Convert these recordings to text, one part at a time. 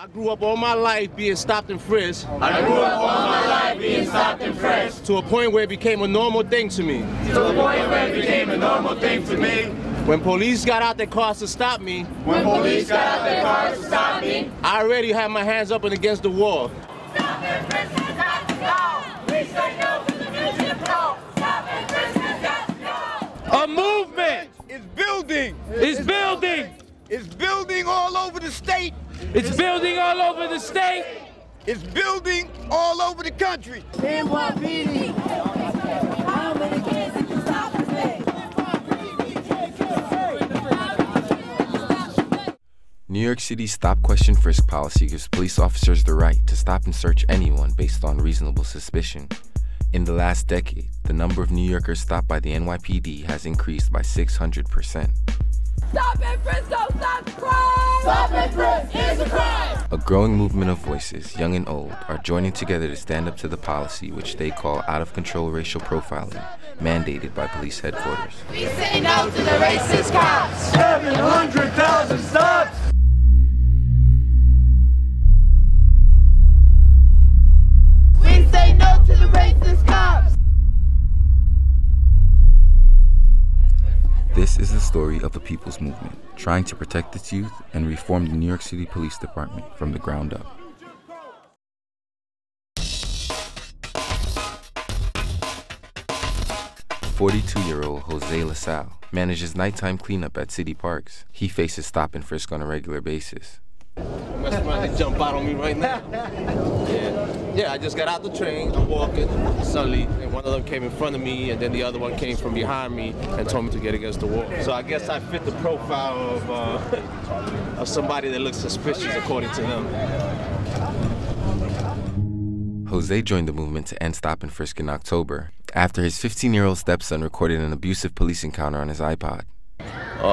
I grew up all my life being stopped and frisked. I grew up all my life being stopped and frisked. To a point where it became a normal thing to me. To a point where it became a normal thing to me. When police got out their cars to stop me. When police got out their cars to stop me. I already had my hands up and against the wall. Stop and frisk has got to go. We say no to the vision of no. Stop and frisk has got to go. A movement is building. Is building. It's building all over the state. It's building all over the state. It's building all over the country. NYPD. How many kids did you stop and frisk? New York City's Stop, Question, Frisk policy gives police officers the right to stop and search anyone based on reasonable suspicion. In the last decade, the number of New Yorkers stopped by the NYPD has increased by 600%. Stop and frisk, don't stop crime! Stop and frisk is a crime! A growing movement of voices, young and old, are joining together to stand up to the policy which they call out-of-control racial profiling, mandated by police headquarters. We say no to the racist cops! 700,000 stops! We say no to the racist cops! This is the story of a people's movement, trying to protect its youth and reform the New York City Police Department from the ground up. 42-year-old Jose LaSalle manages nighttime cleanup at city parks. He faces stop and frisk on a regular basis. Mess around and jump out on me right now. Yeah, I just got out the train, I'm walking, suddenly, and one of them came in front of me, and then the other one came from behind me and told me to get against the wall. So I guess I fit the profile of somebody that looks suspicious according to them. Jose joined the movement to end stop and frisk in October, after his 15-year-old stepson recorded an abusive police encounter on his iPod.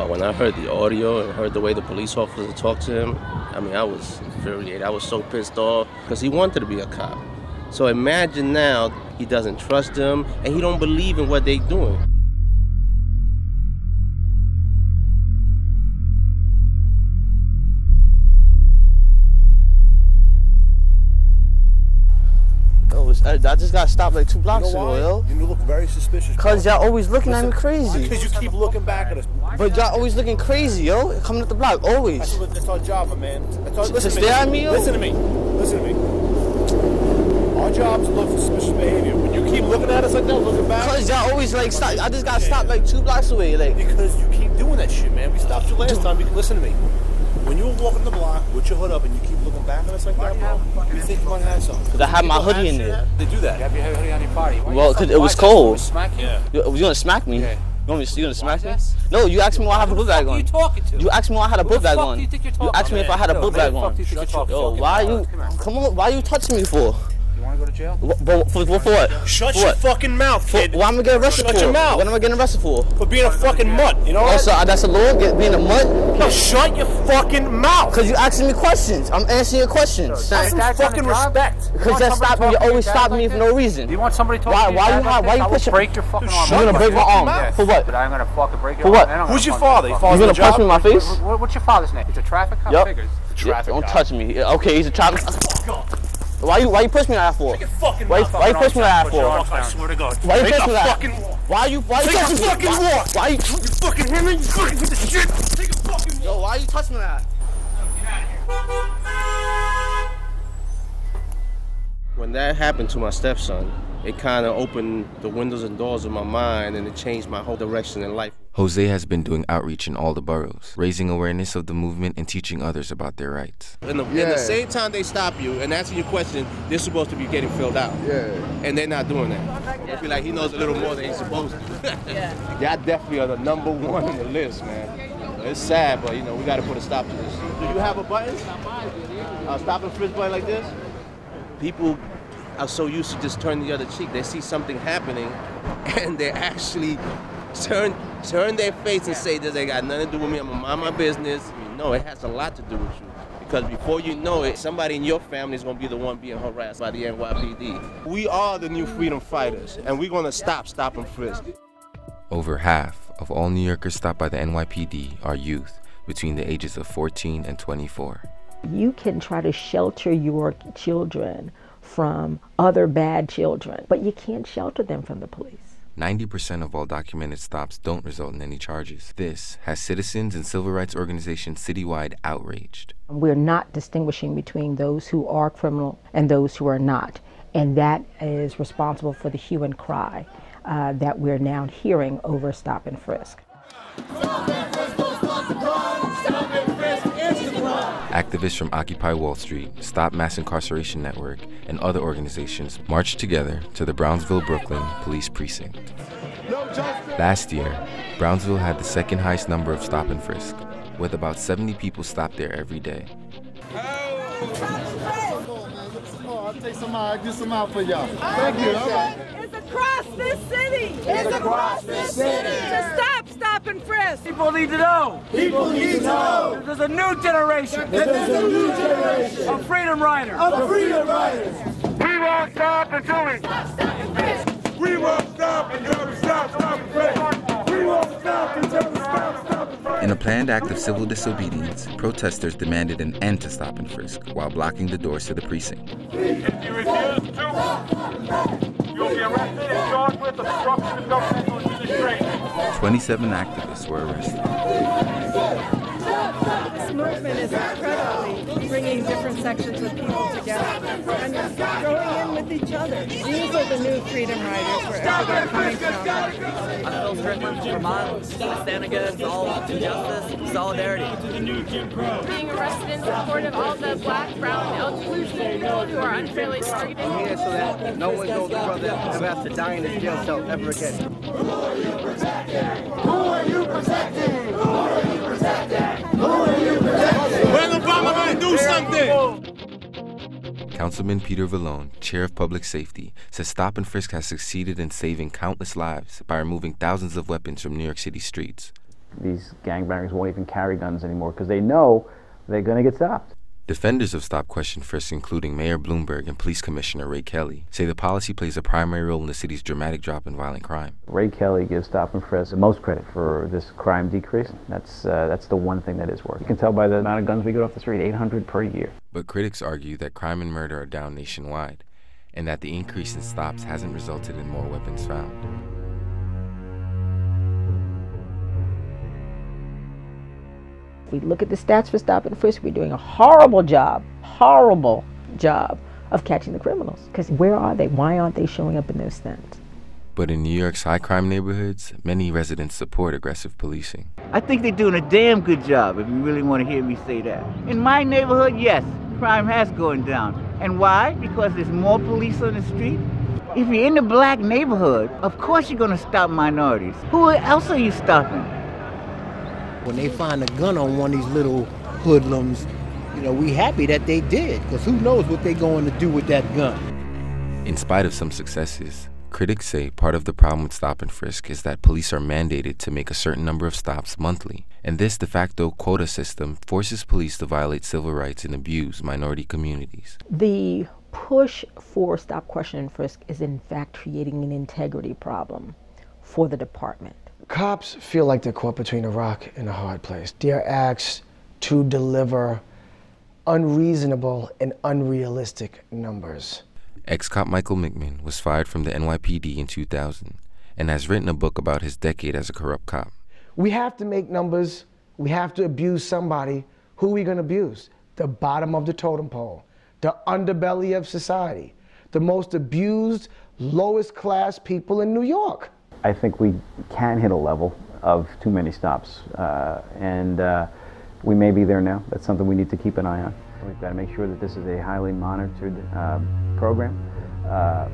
When I heard the audio and heard the way the police officer talked to him, I mean, I was infuriated. I was so pissed off because he wanted to be a cop. So imagine now he doesn't trust them and he don't believe in what they're doing. I just got stopped like 2 blocks ago, yo. You look very suspicious. Cause y'all always looking at me crazy. Because you keep looking back at us. But y'all always looking crazy, yo. Coming up the block, always. That's our job, my man. To stare at me, yo? Listen to me. Listen to me. Our job is to look for suspicious behavior. When you keep looking at us like that, looking back. Cause y'all always like stop. I just got stopped like 2 blocks away, like. Because you keep doing that shit, man. We stopped you last time. Listen to me. When you were walking the block with your hood up and you keep looking back at us like that, bro, you think you might have something. Because I had my hoodie in there. They do that. You have your hoodie on your body. Well, because it was cold. Yeah. You gonna smack me? Yeah. You gonna smack me? No, you asked me why I have a book bag on. Who the fuck are you talking to? You asked me why I had a book bag on. You asked me if I had a book bag on. Yo, why are you? Come on, why are you touching me for? You want to go to jail? For what? Shut your fucking mouth, kid. Why am I getting arrested for? Shut your mouth. What am I getting arrested for? For being a fucking mutt, you know what? Oh, so that's a law? Being a mutt? No, shut your fucking mouth. Because you asking me questions. I'm answering your questions. Have some fucking respect. Because that's stopping. You always stop me for no reason. Do you want somebody talking to you? Why you pushing? Break your fucking arm. You're gonna break my arm. Yeah. For what? But I'm gonna fucking break your For what? arm. Who's your father? Your You father's gonna on the job? punch me in my face? What's your father's name? He's a traffic cop. Yup. Figures. Don't touch me. Okay, he's a traffic. Why you push me like that for? Why you push me like that for? I swear to God. Why you push me like fucking that? walk. Why you Take a touching me? fucking walk. Why you fucking hear me? You fucking with the shit. Take a fucking walk. Yo, why you touching me like that? When that happened to my stepson, it kind of opened the windows and doors of my mind and it changed my whole direction in life. Jose has been doing outreach in all the boroughs, raising awareness of the movement and teaching others about their rights. In the same time they stop you and answer your question, they're supposed to be getting filled out. Yeah. And they're not doing that. I feel like he knows a little more than he's supposed to. Y'all definitely are the number one on the list, man. It's sad, but you know, we got to put a stop to this. Do you have a button? A stop and frisk button like this? People are so used to just turning the other cheek. They see something happening and they actually turn their face and say, this ain't got nothing to do with me, I'm gonna mind my business. No, it has a lot to do with you. Because before you know it, somebody in your family is gonna be the one being harassed by the NYPD. We are the new freedom fighters, and we're gonna stop and frisk. Over half of all New Yorkers stopped by the NYPD are youth between the ages of 14 and 24. You can try to shelter your children from other bad children, but you can't shelter them from the police. 90% of all documented stops don't result in any charges. This has citizens and civil rights organizations citywide outraged. We're not distinguishing between those who are criminal and those who are not, and that is responsible for the hue and cry that we're now hearing over stop and frisk. Activists from Occupy Wall Street, Stop Mass Incarceration Network, and other organizations marched together to the Brownsville, Brooklyn police precinct. Last year, Brownsville had the second highest number of stop and frisk, with about 70 people stopped there every day. I'll take some out, I'll get some out for y'all. Thank you. All right. It's across this city. It's across this city. To stop and frisk. People need to know. People need to know. There's a new generation. There's a new generation of freedom riders. of freedom riders. We won't stop until we. We won't stop until we stop and frisk. We won't stop until we stop and frisk. In a planned act of civil disobedience, protesters demanded an end to stop and frisk while blocking the doors to the precinct. If you refuse to, you'll be arrested and charged with obstruction of governmental administration. 27 activists were arrested. This movement is incredibly bringing different sections of people together and going in with each other. These are the new freedom riders wherever they're coming from. I'm Phil Strickland, Vermont. Stand against all injustice, solidarity. Being arrested in support of all the black, brown, LGBT people who are unfairly targeted. I'm here so that no one knows brother who has to die in this jail cell ever again. Who are you protecting? Who are you protecting? Who are you protecting? Who are you protecting? When Obama gonna do something? Councilman Peter Vallone, chair of public safety, says stop and frisk has succeeded in saving countless lives by removing thousands of weapons from New York City streets. These gangbangers won't even carry guns anymore because they know they're going to get stopped. Defenders of Stop Question Frisk, including Mayor Bloomberg and Police Commissioner Ray Kelly, say the policy plays a primary role in the city's dramatic drop in violent crime. Ray Kelly gives Stop and Frisk the most credit for this crime decrease. That's the one thing that is working. You can tell by the amount of guns we get off the street, 800 per year. But critics argue that crime and murder are down nationwide, and that the increase in stops hasn't resulted in more weapons found. If we look at the stats for stop and frisk, we're doing a horrible job of catching the criminals. Because where are they? Why aren't they showing up in those stats? But in New York's high crime neighborhoods, many residents support aggressive policing. I think they're doing a damn good job, if you really want to hear me say that. In my neighborhood, yes, crime has gone down. And why? Because there's more police on the street. If you're in the black neighborhood, of course you're going to stop minorities. Who else are you stopping? When they find a gun on one of these little hoodlums, you know, we happy that they did, because who knows what they're going to do with that gun. In spite of some successes, critics say part of the problem with stop and frisk is that police are mandated to make a certain number of stops monthly, and this de facto quota system forces police to violate civil rights and abuse minority communities. The push for stop, question, and frisk is in fact creating an integrity problem for the department. Cops feel like they're caught between a rock and a hard place. They're asked to deliver unreasonable and unrealistic numbers. Ex-cop Michael Mickman was fired from the NYPD in 2000 and has written a book about his decade as a corrupt cop. We have to make numbers. We have to abuse somebody. Who are we going to abuse? The bottom of the totem pole, the underbelly of society, the most abused, lowest class people in New York. I think we can hit a level of too many stops, and we may be there now. That's something we need to keep an eye on. We've got to make sure that this is a highly monitored program,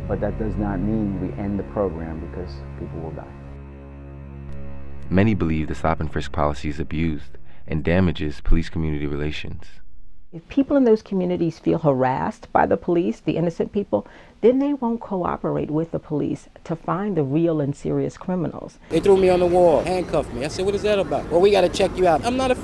but that does not mean we end the program because people will die. Many believe the stop and frisk policy is abused and damages police-community relations. If people in those communities feel harassed by the police, the innocent people, then they won't cooperate with the police to find the real and serious criminals. They threw me on the wall, handcuffed me. I said, what is that about? Well, we got to check you out. I'm not a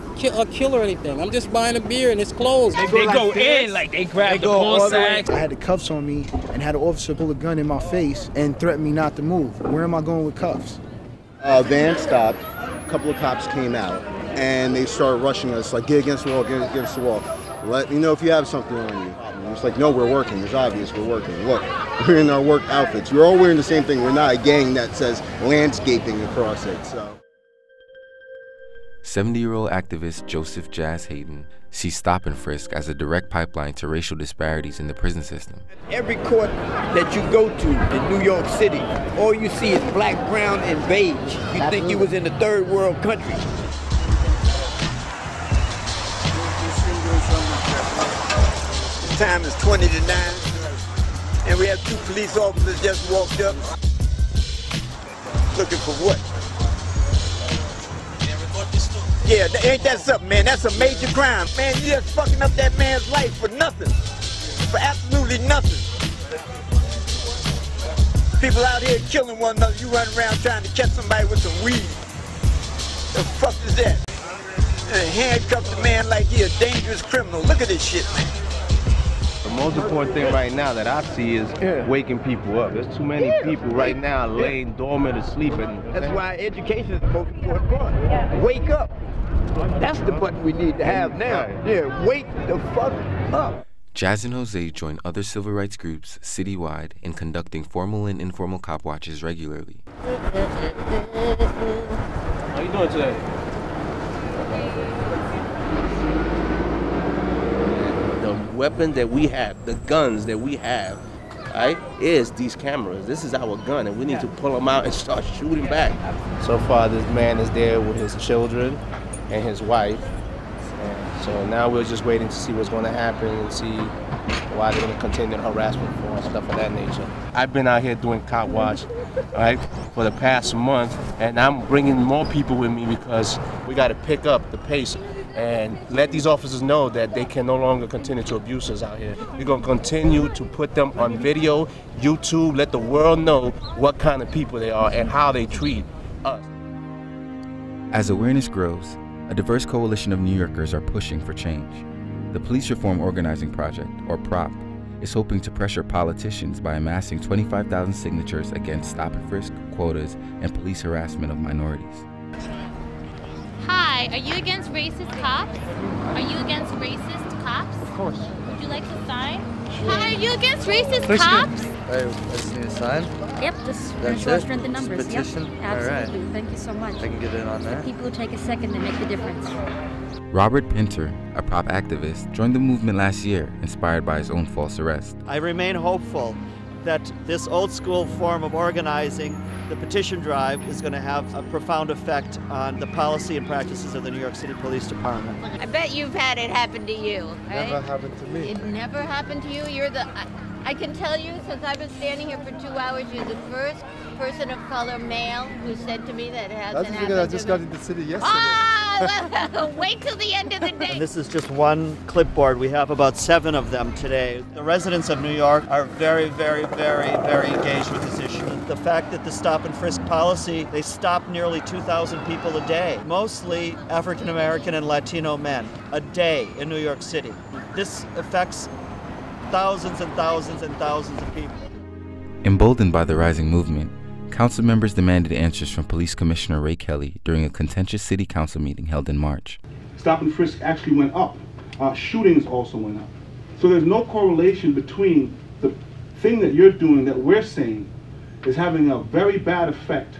killer or anything. I'm just buying a beer and it's closed. They go in, like they grab the ball sacks. I had the cuffs on me and had an officer pull a gun in my face and threaten me not to move. Where am I going with cuffs? Van stopped, a couple of cops came out, and they started rushing us, like, get against the wall, get against the wall. Let me know if you have something on you. And it's like, no, we're working. It's obvious we're working. Look, we're in our work outfits. We're all wearing the same thing. We're not a gang that says landscaping across it. So. 70-year-old activist Joseph Jazz Hayden sees Stop and Frisk as a direct pipeline to racial disparities in the prison system. Every court that you go to in New York City, all you see is black, brown, and beige. You think you was in a third world country. The time is 20 to 9, and we have 2 police officers just walked up. Looking for what? Yeah, ain't that something, man? That's a major crime. Man, you just fucking up that man's life for nothing. For absolutely nothing. People out here killing one another. You run around trying to catch somebody with some weed. The fuck is that? And handcuff the man like he a dangerous criminal. Look at this shit, man. The most important thing right now that I see is waking people up. There's too many people right now laying dormant or sleeping. That's why education is the most important part. Wake up. That's the button we need to have now. Yeah, wake the fuck up. Jazz and Jose join other civil rights groups citywide in conducting formal and informal cop watches regularly. How you doing today? The weapon that we have, the guns that we have, right, is these cameras. This is our gun, and we need to pull them out and start shooting back. So far, this man is there with his children and his wife. And so now we're just waiting to see what's going to happen and see why they're going to continue the harassment for and stuff of that nature. I've been out here doing cop watch, right, for the past month, and I'm bringing more people with me because we got to pick up the pace and let these officers know that they can no longer continue to abuse us out here. We're going to continue to put them on video, YouTube, let the world know what kind of people they are and how they treat us. As awareness grows, a diverse coalition of New Yorkers are pushing for change. The Police Reform Organizing Project, or PROP, is hoping to pressure politicians by amassing 25,000 signatures against stop and frisk, quotas, and police harassment of minorities. Hi, are you against racist cops? Are you against racist cops? Of course. Would you like to sign? Hi, are you against racist cops? I just need to sign? Yep, just That's show our it? strength in numbers. Petition? Yep, absolutely. All right. Thank you so much. I can get in on that. The people who take a second to make the difference. Robert Pinter, a prop activist, joined the movement last year, inspired by his own false arrest. I remain hopeful that this old school form of organizing, the petition drive, is going to have a profound effect on the policy and practices of the New York City Police Department. I bet you've had it happen to you, right? Never happened to me. It never happened to you? You're the... I can tell you, since I've been standing here for 2 hours, you're the first person of color male who said to me that it hasn't That's happened because I to just me. got into the city yesterday. Ah! Wait till the end of the day. And this is just one clipboard. We have about 7 of them today. The residents of New York are very, very, very, very engaged with this issue. The fact that the stop and frisk policy, they stop nearly 2,000 people a day, mostly African American and Latino men, a day in New York City. This affects thousands and thousands and thousands of people. Emboldened by the rising movement, council members demanded answers from Police Commissioner Ray Kelly during a contentious city council meeting held in March. Stop and frisk actually went up. Shootings also went up. So there's no correlation between the thing that you're doing that we're saying is having a very bad effect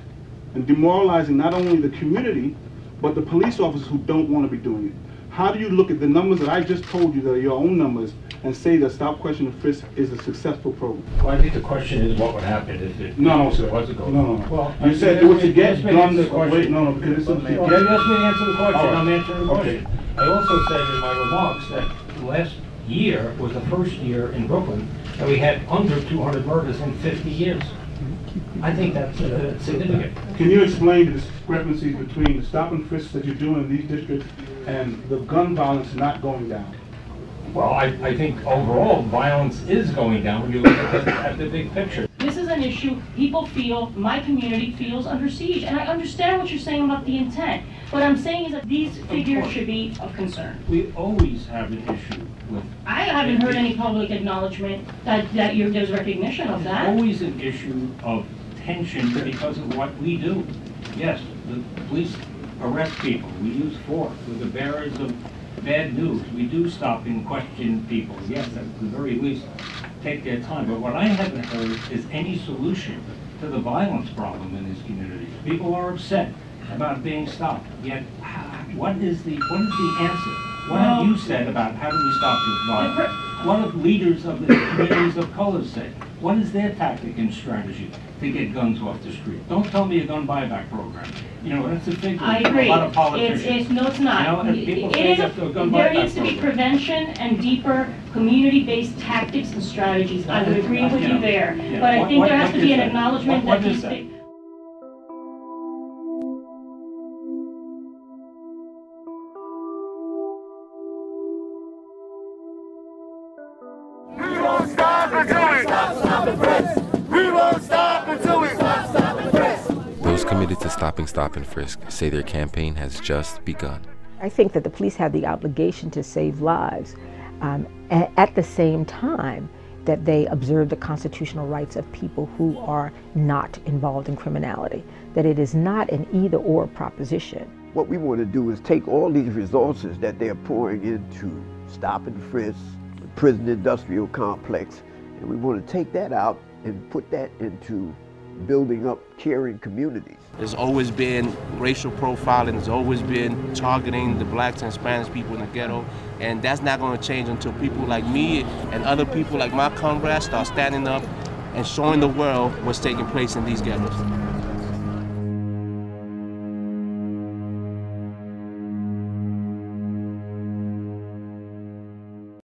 and demoralizing not only the community, but the police officers who don't want to be doing it. How do you look at the numbers that I just told you that are your own numbers and say that Stop, Question, and Frisk is a successful program? Well, I think the question is what would happen if it was a go. No. Well, you said it was to get guns. Wait, no, because this is to You get... asked me to answer the question, Right. I'm answering the Okay. question. I also said in my remarks that last year was the first year in Brooklyn that we had under 200 murders in 50 years. I think that's significant. Can you explain the discrepancies between the stop and frisk that you're doing in these districts and the gun violence not going down? Well, I think overall violence is going down when you look at the big picture. This is an issue people feel, my community feels under siege. And I understand what you're saying about the intent. What I'm saying is that these figures should be of concern. We always have an issue with... I haven't heard any public acknowledgement that there's recognition of that. Always an issue of tension because of what we do. Yes, the police arrest people. We use force. We're the bearers of bad news. We do stop and question people. Yes, at the very least, take their time. But what I haven't heard is any solution to the violence problem in these communities. People are upset about being stopped. Yet, what is the answer? What have you said about how do we stop this violence? What have leaders of the communities of color said? What is their tactic and strategy to get guns off the street? Don't tell me a gun buyback program. You know, that's a big one. I agree. A lot of politicians. No, it's not. You know, people say you have to have a gun There buyback needs to be program. prevention and deeper community-based tactics and strategies. I would agree with you there. Yeah. But I think there has to be an that? acknowledgement What that is these that? things. We won't stop until we stop and frisk. We won't stop until we stop and frisk. Those committed to stopping Stop and Frisk say their campaign has just begun. I think that the police have the obligation to save lives, at the same time that they observe the constitutional rights of people who are not involved in criminality, that it is not an either-or proposition. What we want to do is take all these resources that they're pouring into Stop and Frisk, the prison industrial complex, and we want to take that out and put that into building up caring communities. There's always been racial profiling, there's always been targeting the blacks and Spanish people in the ghetto, and that's not going to change until people like me and other people like my comrades start standing up and showing the world what's taking place in these ghettos.